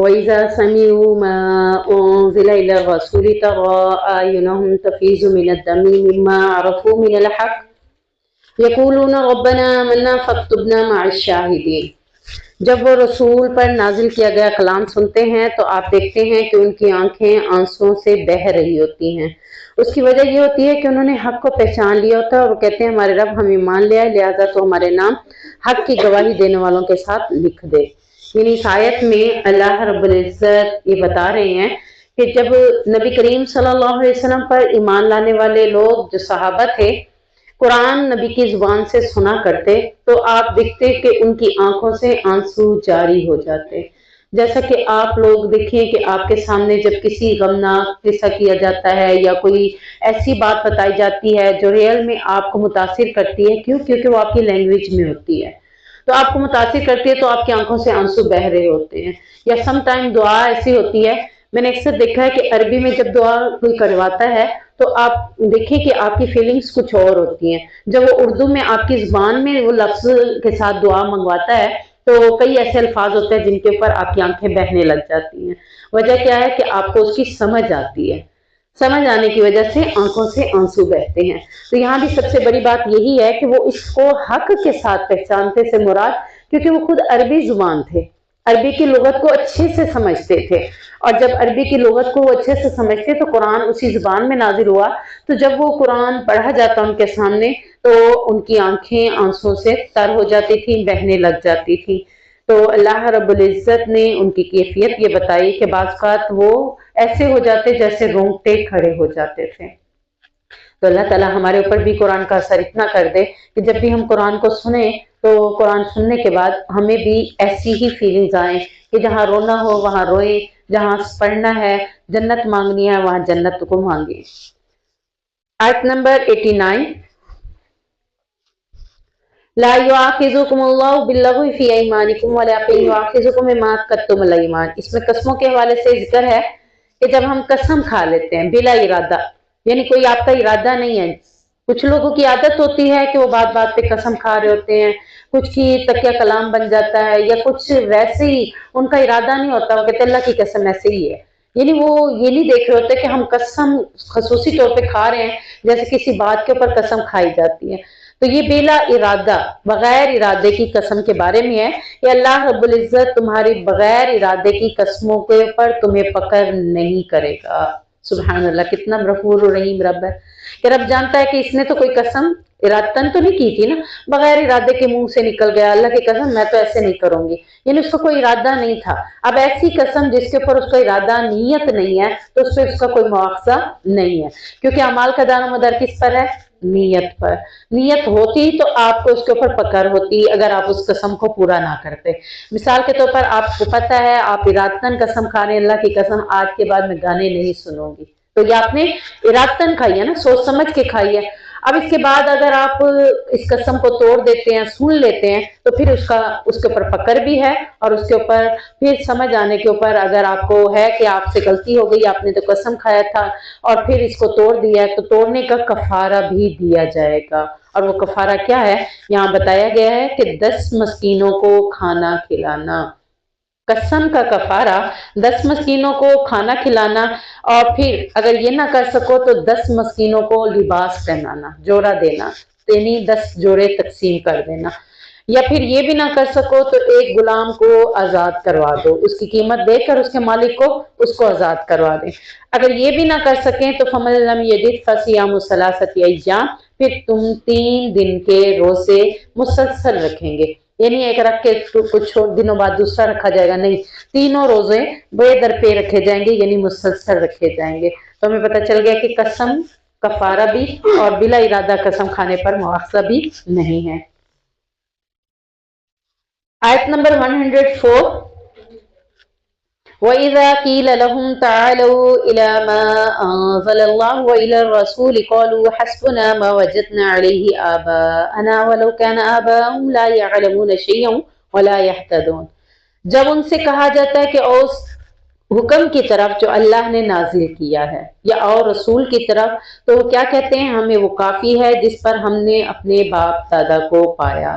وَإِذَا سَمِعُوا مَا أُنزِلَ إِلَى الرَّسُولِ تَرَىٰ أَعْيُنَهُمْ تَفِيضُ مِنَ الدَّمْعِ مِمَّا عَرَفُوا مِنَ الْحَقِّ يَقُولُونَ رَبَّنَا آمَنَّا فَاكْتُبْنَا مَعَ الشَّاهِدِينَ۔ جب وہ رسول پر نازل کیا گیا کلام سنتے ہیں تو آپ دیکھتے ہیں کہ ان کی آنکھیں آنسوؤں سے بہہ رہی ہوتی ہیں۔ اس کی وجہ یہ ہوتی ہے کہ انہوں نے حق کو پہچان لیا ہوتا ہے اور وہ کہتے ہیں ہمارے رب ہم ایمان لیا ہے، لہٰذا تو ہمارے نام حق کی گواہی دینے والوں کے ساتھ لکھ دے۔ یعنی اس آیت میں اللہ رب العزت یہ بتا رہے ہیں کہ جب نبی کریم صلی اللہ علیہ وسلم پر ایمان لانے والے لوگ جو صحابہ تھے قرآن نبی کی زبان سے سنا کرتے تو آپ دیکھتے کہ ان کی آنکھوں سے آنسو جاری ہو جاتے۔ جیسا کہ آپ لوگ دیکھیں کہ آپ کے سامنے جب کسی غمناک قصہ کیا جاتا ہے یا کوئی ایسی بات بتائی جاتی ہے جو ریئل میں آپ کو متاثر کرتی ہے، کیونکہ وہ آپ کی لینگویج میں ہوتی ہے تو آپ کو متاثر کرتی ہے تو آپ کی آنکھوں سے آنسو بہہ رہے ہوتے ہیں۔ یا سم ٹائم دعا ایسی ہوتی ہے، میں نے اکثر دیکھا ہے کہ عربی میں جب دعا کوئی کرواتا ہے تو آپ دیکھیں کہ آپ کی فیلنگز کچھ اور ہوتی ہیں، جب وہ اردو میں آپ کی زبان میں وہ لفظ کے ساتھ دعا منگواتا ہے تو کئی ایسے الفاظ ہوتے ہیں جن کے اوپر آپ کی آنکھیں بہنے لگ جاتی ہیں۔ وجہ کیا ہے کہ آپ کو اس کی سمجھ آتی ہے، سمجھ آنے کی وجہ سے آنکھوں سے آنسو بہتے ہیں۔ تو یہاں بھی سب سے بڑی بات یہی ہے کہ وہ اس کو حق کے ساتھ پہچانتے سے مراد، کیونکہ وہ خود عربی زبان تھے، عربی کی لغت کو اچھے سے سمجھتے تھے، اور جب عربی کی لغت کو وہ اچھے سے سمجھتے تو قرآن اسی زبان میں نازل ہوا، تو جب وہ قرآن پڑھا جاتا ان کے سامنے تو ان کی آنکھیں آنسوں سے تر ہو جاتی تھیں، بہنے لگ جاتی تھیں۔ تو اللہ رب العزت نے ان کی کیفیت یہ بتائی کہ بعض اوقات وہ ایسے ہو جاتے جیسے رونگٹے کھڑے ہو جاتے تھے۔ تو اللہ تعالیٰ ہمارے اوپر بھی قرآن کا اثر اتنا کر دے کہ جب بھی ہم قرآن کو سنیں تو قرآن سننے کے بعد ہمیں بھی ایسی ہی فیلنگز آئیں کہ جہاں رونا ہو وہاں روئیں، جہاں پڑھنا ہے جنت مانگنی ہے وہاں جنت کو مانگیں۔ آیت نمبر 89، لا یؤاخذکم اللہ باللغو فی ایمانکم ولکن یؤاخذکم بما عقدتم الایمان۔ اس میں قسموں کے حوالے سے ذکر ہے کہ جب ہم قسم کھا لیتے ہیں بلا ارادہ، یعنی کوئی آپ کا ارادہ نہیں ہے۔ کچھ لوگوں کی عادت ہوتی ہے کہ وہ بات بات پہ قسم کھا رہے ہوتے ہیں، کچھ کی تکیہ کلام بن جاتا ہے، یا کچھ ویسے ہی ان کا ارادہ نہیں ہوتا، وہ کہتے اللہ کی قسم ایسے ہی ہے، یعنی وہ یہ نہیں دیکھ رہے ہوتے کہ ہم قسم خصوصی طور پہ کھا رہے ہیں، جیسے کسی بات کے اوپر قسم کھائی جاتی ہے۔ تو یہ بلا ارادہ بغیر ارادے کی قسم کے بارے میں ہے کہ اللہ رب العزت تمہاری بغیر ارادے کی قسموں کے اوپر تمہیں پکڑ نہیں کرے گا۔ سبحان اللہ، کتنا غفور الرحیم رب ہے کہ رب جانتا ہے کہ اس نے تو کوئی قسم ارادتاً تو نہیں کی تھی نا، بغیر ارادے کے منہ سے نکل گیا اللہ کی قسم میں تو ایسے نہیں کروں گی، یعنی اس کو کوئی ارادہ نہیں تھا۔ اب ایسی قسم جس کے اوپر اس کا ارادہ نیت نہیں ہے تو اس پہ اس کا کوئی مواخذہ نہیں ہے، کیونکہ اعمال کا دار و مدار کس پر ہے؟ نیت پر۔ نیت ہوتی تو آپ کو اس کے اوپر پکڑ ہوتی اگر آپ اس قسم کو پورا نہ کرتے۔ مثال کے طور پر آپ کو پتہ ہے آپ ارادتاً قسم کھا رہے ہیں اللہ کی قسم آج کے بعد میں گانے نہیں سنوں گی، تو یہ آپ نے ارادتاً کھائی ہے نا، سوچ سمجھ کے کھائی ہے۔ اب اس کے بعد اگر آپ اس قسم کو توڑ دیتے ہیں، سن لیتے ہیں، تو پھر اس کے اوپر پکڑ بھی ہے، اور اس کے اوپر پھر سمجھ آنے کے اوپر اگر آپ کو ہے کہ آپ سے غلطی ہو گئی، آپ نے تو قسم کھایا تھا اور پھر اس کو توڑ دیا ہے، تو توڑنے کا کفارہ بھی دیا جائے گا۔ اور وہ کفارہ کیا ہے؟ یہاں بتایا گیا ہے کہ 10 مسکینوں کو کھانا کھلانا۔ قسم کا کفارہ 10 مسکینوں کو کھانا کھلانا، اور پھر اگر یہ نہ کر سکو تو 10 مسکینوں کو لباس پہنانا، جوڑا دینا، یعنی 10 جوڑے تقسیم کر دینا۔ یا پھر یہ بھی نہ کر سکو تو ایک غلام کو آزاد کروا دو، اس کی قیمت دے کر اس کے مالک کو اس کو آزاد کروا دیں۔ اگر یہ بھی نہ کر سکیں تو فَمَن لَّمْ يَجِدْ فَصِيَامُ ثَلَاثَةِ أَيَّامٍ، پھر تم 3 دن کے روزے مسلسل رکھیں گے، یعنی ایک رکھ کے کچھ دنوں بعد دوسرا رکھا جائے گا، نہیں، تینوں روزے بے در پہ رکھے جائیں گے، یعنی مسلسل رکھے جائیں گے۔ تو ہمیں پتہ چل گیا کہ قسم کفارہ بھی اور بلا ارادہ قسم کھانے پر مواخذہ بھی نہیں ہے۔ آیت نمبر 104، وَإِذَا قِيلَ لَهُمْ تَعَالَوْا إِلَىٰ مَا أَنزَلَ اللَّهُ وَإِلَى الرَّسُولِ قَالُوا حَسْبُنَا مَا وَجَدْنَا عَلَيْهِ آبَاءَنَا وَلَوْ كَانَ آبَاؤُهُمْ لَا يَعْلَمُونَ شَيْئًا وَلَا يَهْتَدُونَ۔ جب ان سے کہا جاتا ہے کہ اس حکم کی طرف جو اللہ نے نازل کیا ہے یا اور رسول کی طرف، تو وہ کیا کہتے ہیں؟ ہمیں وہ کافی ہے جس پر ہم نے اپنے باپ دادا کو پایا۔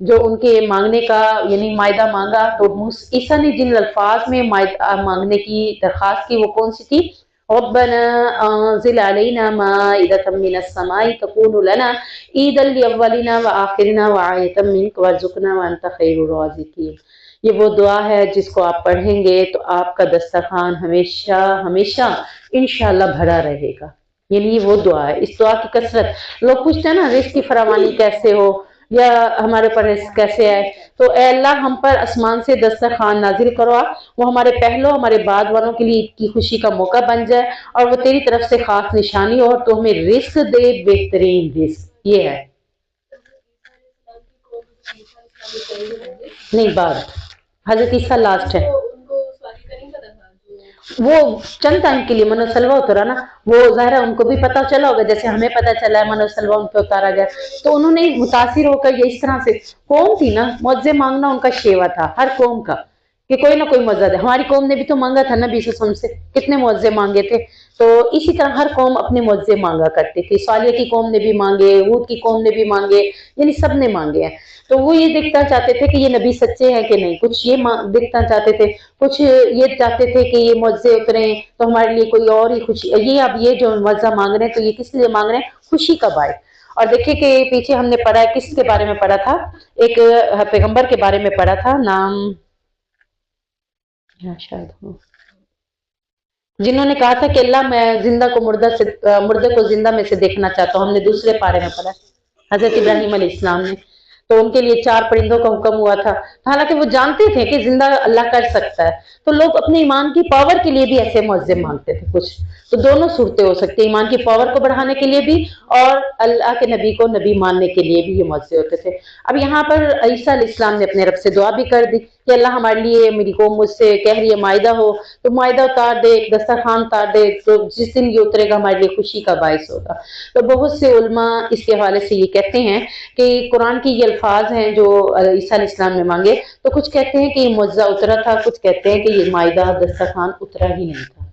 جو ان کے مانگنے کا یعنی مائدہ مانگا تو عیسیٰ نے جن الفاظ میں مانگنے کی درخواست کی وہ کون سی تھی؟ ربنا انزل علینا مائدۃ من السماء تکون لنا عیدا لاولنا وآخرنا وآیۃ منک وارزقنا وانت خیر الرازقین۔ یہ وہ دعا ہے جس کو آپ پڑھیں گے تو آپ کا دسترخوان ہمیشہ ہمیشہ انشاءاللہ بھرا رہے گا، یعنی یہ وہ دعا ہے۔ اس دعا کی کثرت، لوگ پوچھتے ہیں نا رزق کی فراوانی کیسے ہو یا ہمارے پر رزق کیسے آئے، تو اے اللہ ہم پر آسمان سے دسترخوان نازل کروا، وہ ہمارے پہلو ہمارے بعد والوں کے لیے عید کی خوشی کا موقع بن جائے اور وہ تیری طرف سے خاص نشانی ہو اور تو ہمیں رزق دے، بہترین رزق۔ یہ ہے نہیں بات، حضرت عیسیٰ لاسٹ ہے، وہ چند ٹائم کے لیے من و سلوہ اترا نا، وہ ظاہر ہے ان کو بھی پتا چلا ہوگا جیسے ہمیں پتا چلا ہے من و سلوہ ان پہ اتارا گیا، تو انہوں نے متاثر ہو کر یہ اس طرح سے، قوم تھی نا، معجزے مانگنا ان کا شیوا تھا ہر قوم کا کہ کوئی نہ کوئی معجزہ دے۔ ہماری قوم نے بھی تو مانگا تھا نبی صلی اللہ علیہ وسلم سے، کتنے معجزے مانگے تھے، تو اسی طرح ہر قوم اپنے معجزے مانگا کرتی تھی۔ صالح کی قوم نے بھی مانگے، ہود کی قوم نے بھی مانگے، یعنی سب نے مانگے ہیں۔ تو وہ یہ دیکھنا چاہتے تھے کہ یہ نبی سچے ہیں کہ نہیں، کچھ یہ دیکھنا چاہتے تھے، کچھ یہ چاہتے تھے کہ یہ معجزے اتریں تو ہمارے لیے کوئی اور ہی خوشی، یہ اب یہ جو معجزہ مانگ رہے ہیں تو یہ کس لیے مانگ رہے ہیں؟ خوشی کا باعث۔ اور دیکھیں کہ پیچھے ہم نے پڑھا ہے، کس کے بارے میں پڑھا تھا؟ ایک پیغمبر کے بارے میں پڑھا تھا، نام شاید ہو، جنہوں نے کہا تھا کہ اللہ میں زندہ کو مردے کو زندہ میں سے دیکھنا چاہتا ہوں، ہم نے دوسرے پارے میں پڑھا حضرت ابراہیم علیہ السلام نے، تو ان کے لیے 4 پرندوں کا حکم ہوا تھا، حالانکہ وہ جانتے تھے کہ زندہ اللہ کر سکتا ہے، تو لوگ اپنے ایمان کی پاور کے لیے بھی ایسے معجزے مانگتے تھے کچھ، تو دونوں صورتیں ہو سکتی ہیں، ایمان کی پاور کو بڑھانے کے لیے بھی اور اللہ کے نبی کو نبی ماننے کے لیے بھی یہ معجزے ہوتے تھے۔ اب یہاں پر عیسیٰ علیہ السلام نے اپنے رب سے دعا بھی کر دی کہ اللہ ہمارے لیے، میری قوم مجھ سے کہہ رہی ہے مائدہ ہو، تو مائدہ اتار دے، ایک دسترخوان اتار دے، تو جس دن یہ اترے گا ہمارے لیے خوشی کا باعث ہوگا۔ تو بہت سے علماء اس کے حوالے سے یہ کہتے ہیں کہ قرآن کی یہ الفاظ ہیں جو عیسیٰ علیہ السلام نے مانگے، تو کچھ کہتے ہیں کہ یہ معجزہ اترا تھا، کچھ کہتے ہیں کہ یہ مائدہ دسترخوان اترا ہی نہیں تھا،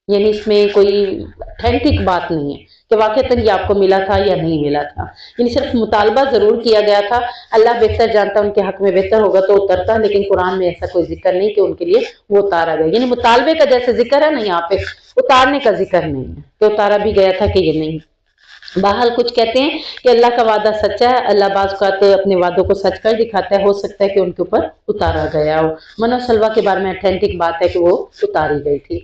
یعنی اس میں کوئی اتھینٹک بات نہیں ہے کہ واقعتاً یہ آپ کو ملا تھا یا نہیں ملا تھا، یعنی صرف مطالبہ ضرور کیا گیا تھا، اللہ بہتر جانتا ان کے حق میں بہتر ہوگا تو اترتا، لیکن قرآن میں ایسا کوئی ذکر نہیں کہ ان کے لیے وہ اتارا گیا، یعنی مطالبے کا جیسے ذکر ہے نا یہاں پہ، اتارنے کا ذکر نہیں ہے کہ اتارا بھی گیا تھا کہ یہ نہیں۔ بہرحال کچھ کہتے ہیں کہ اللہ کا وعدہ سچا ہے، اللہ بعض اوقات اپنے وعدوں کو سچ کر دکھاتا ہے، ہو سکتا ہے کہ ان کے اوپر اتارا گیا ہو۔ من و سلوہ کے بارے میں اتھینٹک بات ہے کہ وہ اتاری گئی تھی۔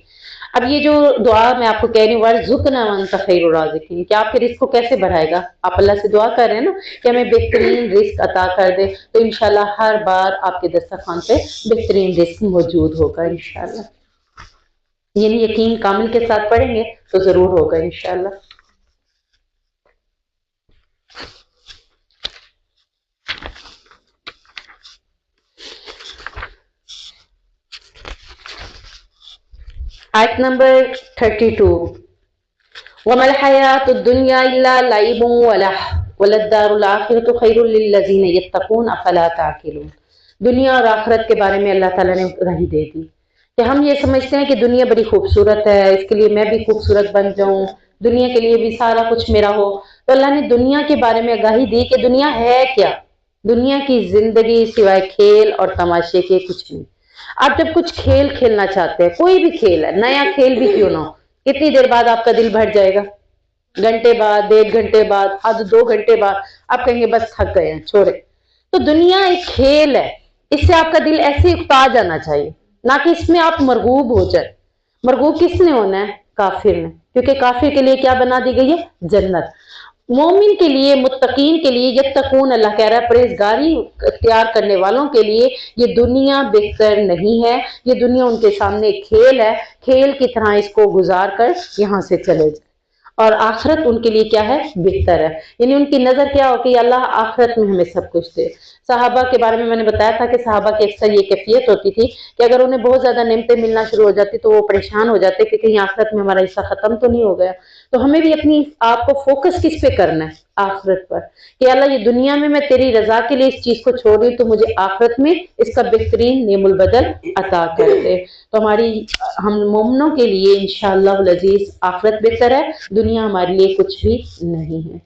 اب یہ جو دعا میں آپ کو کہہ رہی ہوں، وَارْزُقْنَا وَأَنْتَ خَيْرُ الرَّازِقِينَ، کہ آپ کے رزق کو کیسے بڑھائے گا؟ آپ اللہ سے دعا کر رہے ہیں نا کہ ہمیں بہترین رزق عطا کر دے، تو انشاءاللہ ہر بار آپ کے دسترخوان پہ بہترین رزق موجود ہوگا انشاءاللہ، یعنی یقین کامل کے ساتھ پڑھیں گے تو ضرور ہوگا انشاءاللہ۔ آیت نمبر 32، وَمَا الْحَيَاةُ الدُّنْيَا إِلَّا لَعِبٌ وَلَهْوٌ وَلَلدَّارُ الْآخِرَةُ خَيْرٌ لِلَّذِينَ يَتَّقُونَ أَفَلَا تَعْقِلُونَ۔ دنیا اور آخرت کے بارے میں اللہ تعالیٰ نے راہی دے دی کہ ہم یہ سمجھتے ہیں کہ دنیا بڑی خوبصورت ہے، اس کے لیے میں بھی خوبصورت بن جاؤں، دنیا کے لیے بھی سارا کچھ میرا ہو، تو اللہ نے دنیا کے بارے میں آگاہی دی کہ دنیا ہے کیا، دنیا کی زندگی سوائے کھیل اور تماشے کے کچھ نہیں۔ آپ جب کچھ کھیل کھیلنا چاہتے ہیں، کوئی بھی کھیل ہے، نیا کھیل بھی کیوں نہ ہو، کتنی دیر بعد آپ کا دل بھر جائے گا؟ گھنٹے بعد، 1.5 گھنٹے بعد، آدھ 2 گھنٹے بعد آپ کہیں گے بس تھک گئے ہیں چھوڑے۔ تو دنیا ایک کھیل ہے، اس سے آپ کا دل ایسے اکتا جانا چاہیے، نہ کہ اس میں آپ مرغوب ہو جائیں۔ مرغوب کس نے ہونا ہے؟ کافر نے، کیونکہ کافر کے لیے کیا بنا دی گئی ہے؟ جنت۔ مومن کے لیے، متقین کے لیے، یتقون، اللہ کہہ رہا ہے پرہیزگاری اختیار کرنے والوں کے لیے یہ دنیا بہتر نہیں ہے، یہ دنیا ان کے سامنے کھیل ہے، کھیل کی طرح اس کو گزار کر یہاں سے چلے جائیں، اور آخرت ان کے لیے کیا ہے؟ بہتر ہے، یعنی ان کی نظر کیا ہو کہ اللہ آخرت میں ہمیں سب کچھ دے۔ صحابہ کے بارے میں نے بتایا تھا کہ صحابہ کی اکثر یہ کیفیت ہوتی تھی کہ اگر انہیں بہت زیادہ نعمتیں ملنا شروع ہو جاتی تو وہ پریشان ہو جاتے کہ کہیں آخرت میں ہمارا حصہ ختم تو نہیں ہو گیا۔ تو ہمیں بھی اپنی آپ کو فوکس کس پہ کرنا ہے؟ آخرت پر، کہ اللہ یہ دنیا میں تیری رضا کے لیے اس چیز کو چھوڑ رہی تو مجھے آخرت میں اس کا بہترین نعم البدل عطا کر دے۔ تو ہم مومنوں کے لیے انشاءاللہ العزیز آخرت بہتر ہے، دنیا ہمارے لیے کچھ بھی نہیں ہے۔